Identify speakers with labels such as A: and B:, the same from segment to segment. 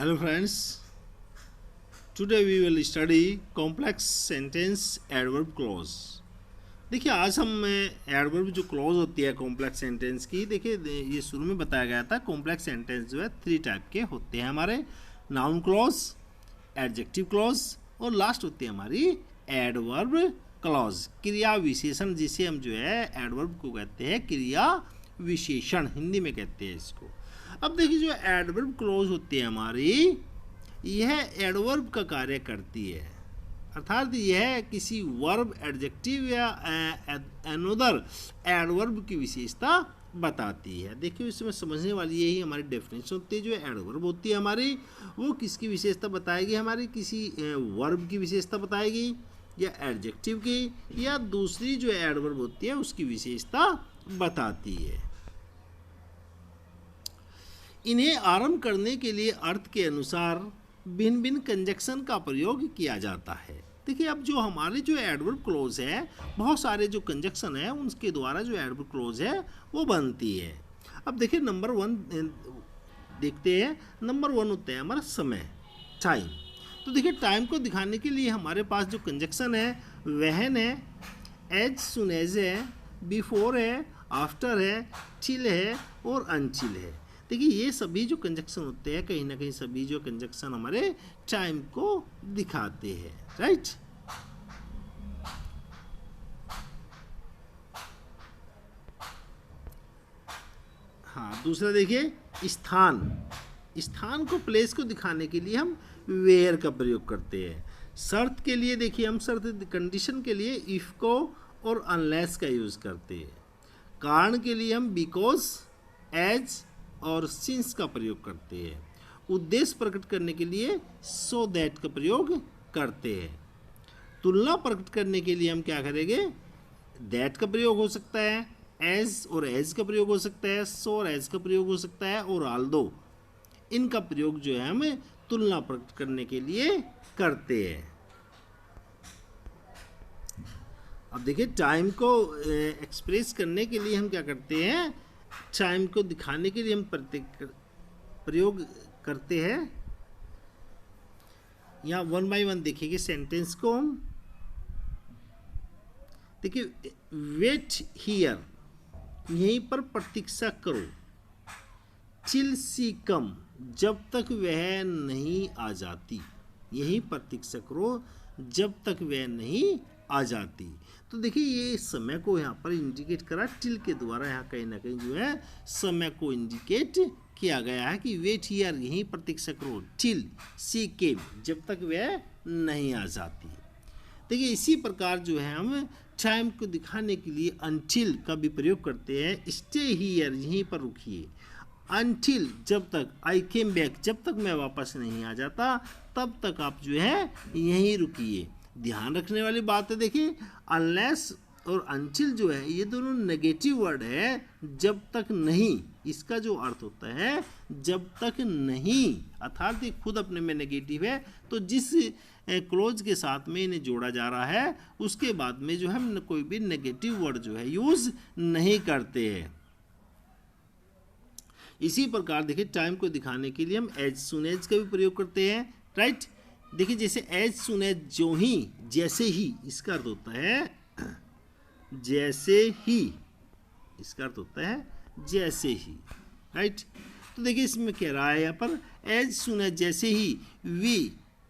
A: Hello friends, today we will study complex sentence adverb clause। देखिए आज हम adverb जो क्लॉज होती है कॉम्प्लेक्स सेंटेंस की, देखिए ये शुरू में बताया गया था कॉम्प्लेक्स सेंटेंस जो है 3 टाइप के होते हैं हमारे, नाउन क्लॉज, एडजेक्टिव क्लॉज और लास्ट होती है हमारी एडवर्ब क्लॉज, क्रिया विशेषण, जिसे हम जो है एडवर्ब को कहते हैं क्रिया विशेषण, हिंदी में कहते हैं इसको। अब देखिए जो एडवर्ब क्लॉज होती है हमारी, यह एडवर्ब का कार्य करती है, अर्थात यह किसी वर्ब, एडजेक्टिव या अनदर एडवर्ब की विशेषता बताती है। देखिए इसमें समझने वाली यही हमारी डेफिनेशन होती है। जो एडवर्ब होती है हमारी, वो किसकी विशेषता बताएगी, हमारी किसी वर्ब की विशेषता बताएगी या एडजेक्टिव की, या दूसरी जो एडवर्ब होती है उसकी विशेषता बताती है। इन्हें आरंभ करने के लिए अर्थ के अनुसार भिन्न भिन्न कंजक्शन का प्रयोग किया जाता है। देखिए अब जो हमारे जो एडवर्ब क्लॉज है, बहुत सारे जो कंजक्शन है उनके द्वारा जो एडवर्ब क्लॉज है वो बनती है। अब देखिए नंबर 1 देखते हैं। नंबर 1 होता है हमारा समय, टाइम। तो देखिए टाइम को दिखाने के लिए हमारे पास जो कंजक्शन है वहन है, एज सुन एज है, बिफोर है, आफ्टर है, टिल है और अनटिल है। देखिए ये सभी जो कंजक्शन होते हैं, कहीं ना कहीं सभी जो कंजक्शन हमारे टाइम को दिखाते हैं, राइट। हाँ, दूसरा देखिए स्थान। स्थान को, प्लेस को दिखाने के लिए हम वेयर का प्रयोग करते हैं। शर्त के लिए देखिए हम शर्त, कंडीशन के लिए इफ को और अनलेस का यूज करते हैं। कारण के लिए हम बिकॉज, एज और सिंस का प्रयोग करते हैं। उद्देश्य प्रकट करने के लिए सो दैट का प्रयोग करते हैं। तुलना प्रकट करने के लिए हम क्या करेंगे, दैट का प्रयोग हो सकता है, एज और एज का प्रयोग हो सकता है, सो और एज का प्रयोग हो सकता है, और आल्दो, इनका प्रयोग जो है हम तुलना प्रकट करने के लिए करते हैं। अब देखिए टाइम को एक्सप्रेस करने के लिए हम क्या करते हैं, टाइम को दिखाने के लिए हम प्रयोग करते हैं। यहाँ 1 बाय 1 देखिए सेंटेंस को हम देखिए, वेट हियर, यहीं पर प्रतीक्षा करो, टिल सी कम, जब तक वह नहीं आ जाती, यहीं प्रतीक्षा करो जब तक वह नहीं आ जाती। तो देखिए ये समय को यहाँ पर इंडिकेट करा टिल के द्वारा, यहाँ कहीं ना कहीं जो है समय को इंडिकेट किया गया है कि वेट हियर, यहीं प्रतीक्षा करो, टिल सी केम, जब तक वह नहीं आ जाती। देखिए इसी प्रकार जो है हम टाइम को दिखाने के लिए अनटिल का भी प्रयोग करते हैं। स्टे हियर, यहीं पर रुकिए, अनटिल, जब तक, आई केम बैक, जब तक मैं वापस नहीं आ जाता तब तक आप जो है यहीं रुकिए। ध्यान रखने वाली बात है, देखिए अनलेस और अनटिल जो है ये दोनों नेगेटिव वर्ड है। जब तक नहीं, इसका जो अर्थ होता है जब तक नहीं, अर्थात ये खुद अपने में नेगेटिव है, तो जिस क्लोज के साथ में इन्हें जोड़ा जा रहा है उसके बाद में जो है कोई भी नेगेटिव वर्ड जो है यूज नहीं करते हैं। इसी प्रकार देखिए टाइम को दिखाने के लिए हम एज सुन एज का भी प्रयोग करते हैं, राइट। देखिए जैसे एज सुन एज, जो ही, जैसे ही, इसका अर्थ होता है जैसे ही, इसका अर्थ होता है जैसे ही, राइट। तो देखिए इसमें कह रहा है यहाँ पर एज सुन एज, जैसे ही, वी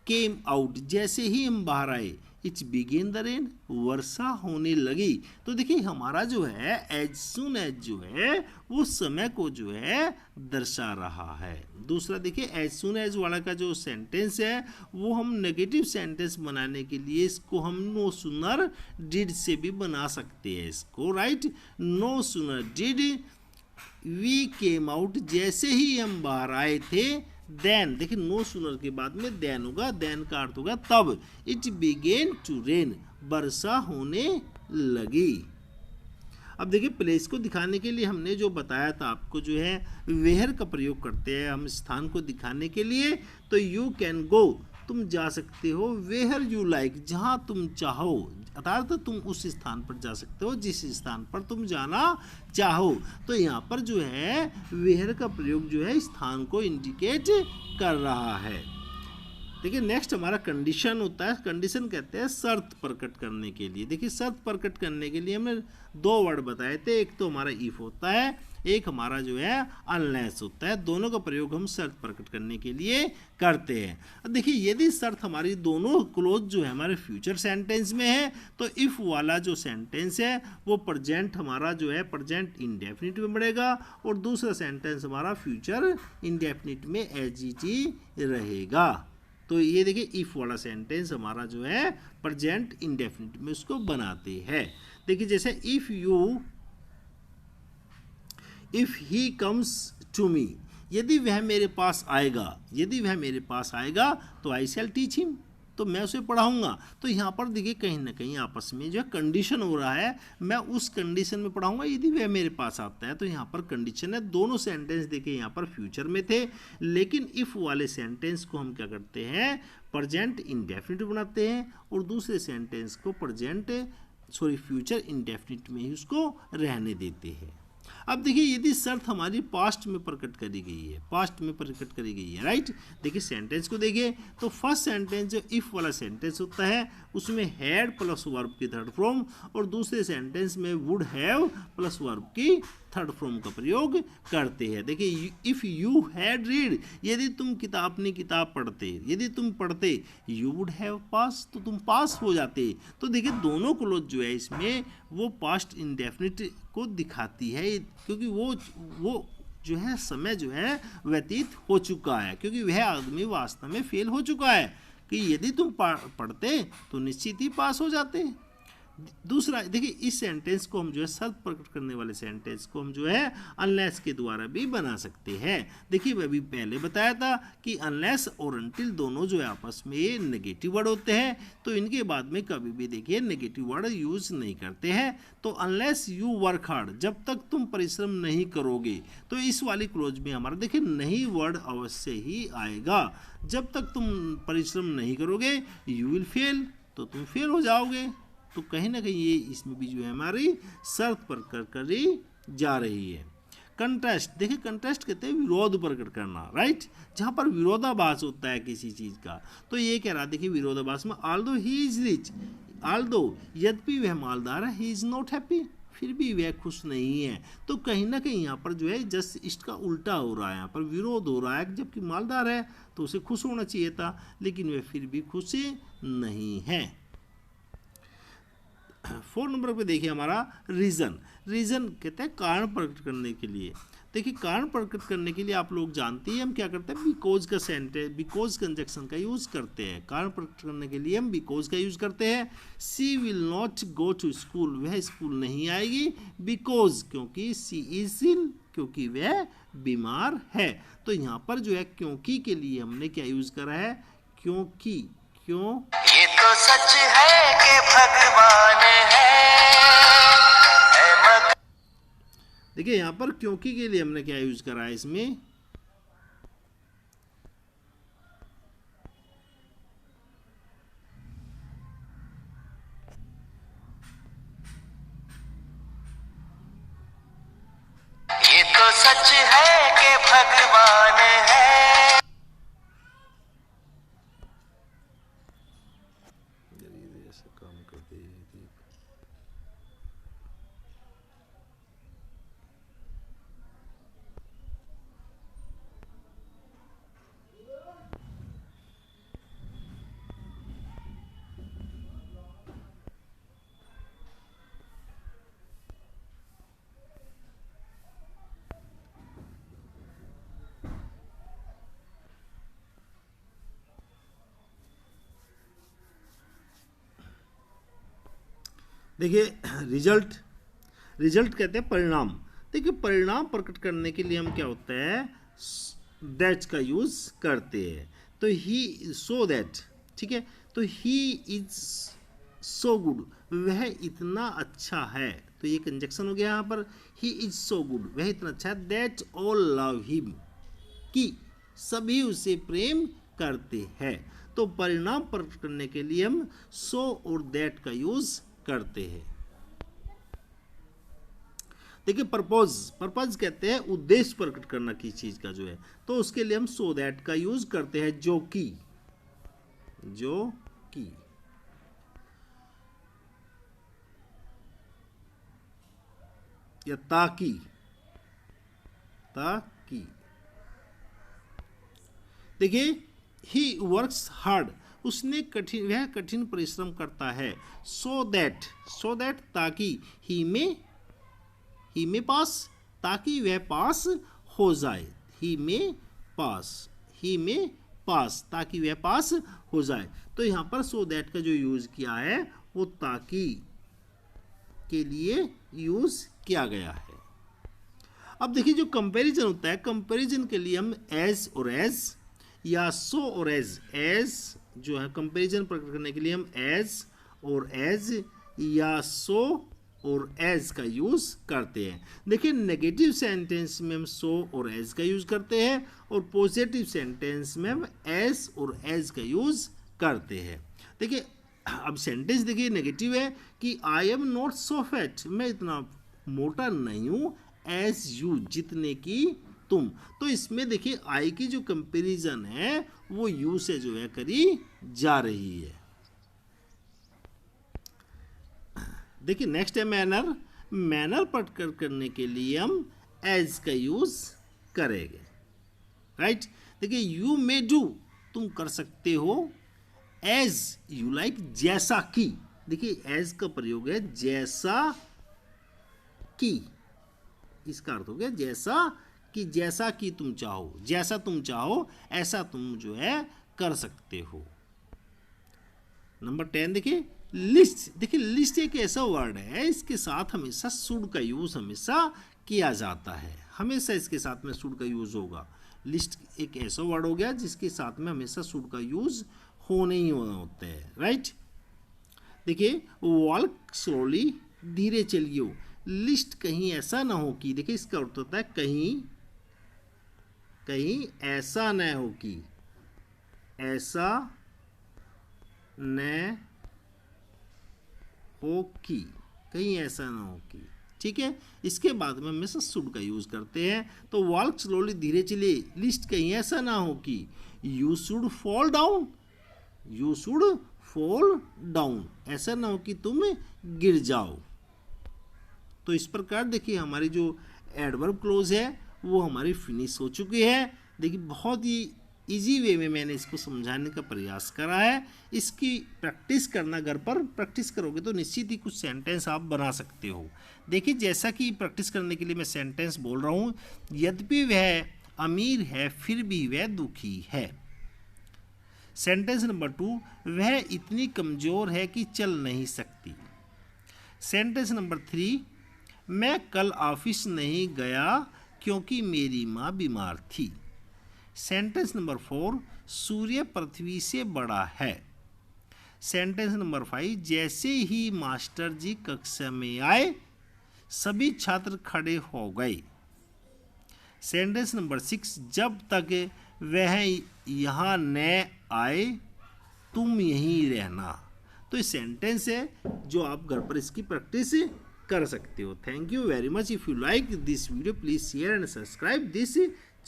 A: केम आउट, जैसे ही हम बाहर आए, इट्स बिगेन द रेन, वर्षा होने लगी। तो देखिए हमारा जो है एज सुन एज जो है वो समय को जो है दर्शा रहा है। दूसरा देखिए एज सुन एज वाला का जो सेंटेंस है वो हम नेगेटिव सेंटेंस बनाने के लिए इसको हम नो सूनर डिड से भी बना सकते हैं इसको, right. No sooner did we came out, जैसे ही हम बाहर आए थे, देन, देखिए नो सूनर के बाद में देन होगा, देन का अर्थ होगा तब, इट बिगेन टू रेन, वर्षा होने लगी। अब देखिए प्लेस को दिखाने के लिए हमने जो बताया था आपको जो है वेयर का प्रयोग करते हैं हम स्थान को दिखाने के लिए। तो यू कैन गो, तुम जा सकते हो, वेयर यू लाइक, जहाँ तुम चाहो, अर्थात तुम उस स्थान पर जा सकते हो जिस स्थान पर तुम जाना चाहो। तो यहाँ पर जो है वेयर का प्रयोग जो है स्थान को इंडिकेट कर रहा है। देखिए नेक्स्ट हमारा कंडीशन होता है। कंडीशन कहते हैं शर्त प्रकट करने के लिए। देखिए शर्त प्रकट करने के लिए हमने दो वर्ड बताए थे, एक तो हमारा इफ होता है, एक हमारा जो है अनलेस होता है। दोनों का प्रयोग हम शर्त प्रकट करने के लिए करते हैं। अब देखिए यदि शर्त हमारी दोनों क्लोज जो है हमारे फ्यूचर सेंटेंस में है तो इफ वाला जो सेंटेंस है वो प्रेजेंट हमारा जो है प्रेजेंट इंडेफिनिट में बढ़ेगा और दूसरा सेंटेंस हमारा फ्यूचर इंडेफिनिट में एज इट इज रहेगा। तो ये देखिए इफ वाला सेंटेंस हमारा जो है प्रेजेंट इंडेफिनिट में उसको बनाते हैं। देखिए जैसे if he comes to me, यदि वह मेरे पास आएगा, यदि वह मेरे पास आएगा तो आई शैल टीच हिम, तो मैं उसे पढ़ाऊंगा। तो यहाँ पर देखिए कहीं ना कहीं आपस में जो है कंडीशन हो रहा है, मैं उस कंडीशन में पढ़ाऊंगा यदि वह मेरे पास आता है। तो यहाँ पर कंडीशन है। दोनों सेंटेंस देखिए यहाँ पर फ्यूचर में थे, लेकिन इफ वाले सेंटेंस को हम क्या करते हैं प्रेजेंट इंडेफिनिट बनाते हैं और दूसरे सेंटेंस को फ्यूचर इंडेफिनिट में ही उसको रहने देते हैं। अब देखिए यदि शर्त हमारी पास्ट में प्रकट करी गई है, पास्ट में प्रकट करी गई है, राइट। देखिए सेंटेंस को देखिए तो फर्स्ट सेंटेंस जो इफ वाला सेंटेंस होता है उसमें हैड प्लस वर्ब की थर्ड फॉर्म और दूसरे सेंटेंस में वुड हैव प्लस वर्ब की थर्ड फॉर्म का प्रयोग करते हैं। देखिए इफ यू हैड रीड, यदि तुम अपनी किताब पढ़ते, यदि तुम पढ़ते, यू वुड हैव पास, तो तुम पास हो जाते। तो देखिए दोनों क्लोज जो है इसमें वो पास्ट इंडेफिनिट को दिखाती है, क्योंकि वो जो है समय जो है व्यतीत हो चुका है, क्योंकि वह आदमी वास्तव में फेल हो चुका है कि यदि तुम पढ़ते तो निश्चित ही पास हो जाते। दूसरा देखिए इस सेंटेंस को हम जो है शर्त प्रकट करने वाले सेंटेंस को हम जो है अनलेस के द्वारा भी बना सकते हैं। देखिए मैं अभी पहले बताया था कि अनलेस और अनटिल दोनों जो है आपस में नेगेटिव वर्ड होते हैं, तो इनके बाद में कभी भी देखिए नेगेटिव वर्ड यूज नहीं करते हैं। तो अनलेस यू वर्क हार्ड, जब तक तुम परिश्रम नहीं करोगे, तो इस वाली क्लोज में हमारा देखिए नहीं वर्ड अवश्य ही आएगा। जब तक तुम परिश्रम नहीं करोगे यू विल फेल, तो तुम फेल हो जाओगे। तो कहीं ना कहीं ये इसमें भी जो है हमारी शर्त प्रकट करी जा रही है। कंट्रास्ट, देखिए कंट्रास्ट कहते हैं विरोध प्रकट करना, राइट, जहाँ पर विरोधाभास होता है किसी चीज़ का। तो ये कह रहा देखिए विरोधाभास में although he is rich, although यद्यपि वह मालदार है, ही इज नॉट हैप्पी, फिर भी वह खुश नहीं है। तो कहीं ना कहीं यहाँ पर जो है जस्ट इसका उल्टा हो रहा है, यहाँ पर विरोध हो रहा है। जबकि मालदार है तो उसे खुश होना चाहिए था, लेकिन वह फिर भी खुश नहीं है। 4 नंबर पे देखिए हमारा रीज़न। रीज़न कहते हैं कारण प्रकट करने के लिए। देखिए कारण प्रकट करने के लिए आप लोग जानते हैं हम क्या करते हैं, बिकॉज का सेंटेंस, बिकॉज कंजक्शन का यूज़ करते हैं। कारण प्रकट करने के लिए हम बिकॉज का यूज़ करते हैं। She will not go to school, वह स्कूल नहीं आएगी, बिकॉज क्योंकि सी इज इल, क्योंकि वह बीमार है। तो यहाँ पर जो है क्योंकि के लिए हमने क्या यूज़ करा है, क्योंकि, क्यों,
B: ये तो सच है कि भगवान है
A: देखिए यहाँ पर क्योंकि के लिए हमने क्या यूज करा है इसमें,
B: ये तो सच है कि भगवान है।
A: काम करते हैं। देखिए रिजल्ट, रिजल्ट कहते हैं परिणाम। देखिए परिणाम प्रकट करने के लिए हम क्या होता है दैट का यूज करते हैं। तो ही सो दैट, ठीक है, तो ही इज सो गुड, वह इतना अच्छा है। तो ये कंजक्शन हो गया यहाँ पर, ही इज सो गुड, वह इतना अच्छा है, दैट ऑल लव हिम, कि सभी उसे प्रेम करते हैं। तो परिणाम प्रकट करने के लिए हम सो और दैट का यूज करते हैं। देखिए पर्पज कहते हैं उद्देश्य प्रकट करना किसी चीज का जो है, तो उसके लिए हम सो दैट का यूज करते हैं, जो कि या ताकि देखिए ही वर्क्स हार्ड, उसने वह कठिन परिश्रम करता है, सो दैट ताकि ही में पास, ताकि वह पास हो जाए, ही में पास ताकि वह पास हो जाए। तो यहाँ पर सो दैट का जो यूज किया है वो ताकि के लिए यूज किया गया है। अब देखिए जो कंपैरिजन होता है, कंपैरिजन के लिए हम एज और एज या सो और एज जो है कंपैरिजन प्रकट करने के लिए हम एज और एज या सो और एज का यूज करते हैं। देखिए नेगेटिव सेंटेंस में हम सो और एज का यूज करते हैं और पॉजिटिव सेंटेंस में हम एज और एज का यूज करते हैं। देखिए अब सेंटेंस देखिए नेगेटिव है कि I am not so fat, मैं इतना मोटा नहीं हूँ, एज यू जितने की तुम। तो इसमें देखिए आई की जो कंपैरिजन है वो यू से जो है करी जा रही है। देखिए नेक्स्ट है मैनर प्रकट करने के लिए हम एज का यूज करेंगे, राइट। देखिए यू मे डू, तुम कर सकते हो, एज यू लाइक जैसा कि, देखिए एज का प्रयोग है जैसा कि, इसका अर्थ हो गया जैसा कि तुम चाहो, जैसा तुम चाहो ऐसा तुम जो है कर सकते हो। नंबर 10 देखिए लिस्ट, देखिए लिस्ट एक ऐसा वर्ड है इसके साथ हमेशा शुड का यूज हमेशा किया जाता है, हमेशा इसके साथ में शुड का यूज होगा। लिस्ट एक ऐसा वर्ड हो गया जिसके साथ में हमेशा शुड का यूज होने ही होते हैं, राइट। देखिए वॉक स्लोली, धीरे चलियो, लिस्ट कहीं ऐसा ना हो कि, देखिए इसका अर्थ होता है कहीं ऐसा न हो कि, ऐसा न हो कि, कहीं ऐसा ना हो कि, ठीक है। इसके बाद में हमेशा शुड का यूज करते हैं। तो वॉक स्लोली, धीरे चलिए, लिस्ट कहीं ऐसा ना हो कि यू शुड फॉल डाउन, ऐसा ना हो कि तुम गिर जाओ। तो इस प्रकार देखिए हमारी जो एडवर्ब क्लोज है वो हमारी फिनिश हो चुकी है। देखिए बहुत ही इजी वे में मैंने इसको समझाने का प्रयास करा है। इसकी प्रैक्टिस करना, घर पर प्रैक्टिस करोगे तो निश्चित ही कुछ सेंटेंस आप बना सकते हो। देखिए जैसा कि प्रैक्टिस करने के लिए मैं सेंटेंस बोल रहा हूँ, यद्यपि वह अमीर है फिर भी वह दुखी है। सेंटेंस नंबर 2, वह इतनी कमज़ोर है कि चल नहीं सकती। सेंटेंस नंबर 3, मैं कल ऑफिस नहीं गया क्योंकि मेरी माँ बीमार थी। सेंटेंस नंबर 4, सूर्य पृथ्वी से बड़ा है। सेंटेंस नंबर 5, जैसे ही मास्टर जी कक्षा में आए सभी छात्र खड़े हो गए। सेंटेंस नंबर 6, जब तक वह यहाँ न आए तुम यहीं रहना। तो ये सेंटेंस है जो आप घर पर इसकी प्रैक्टिस कर सकते हो। Thank you very much. If you like this video please share and subscribe this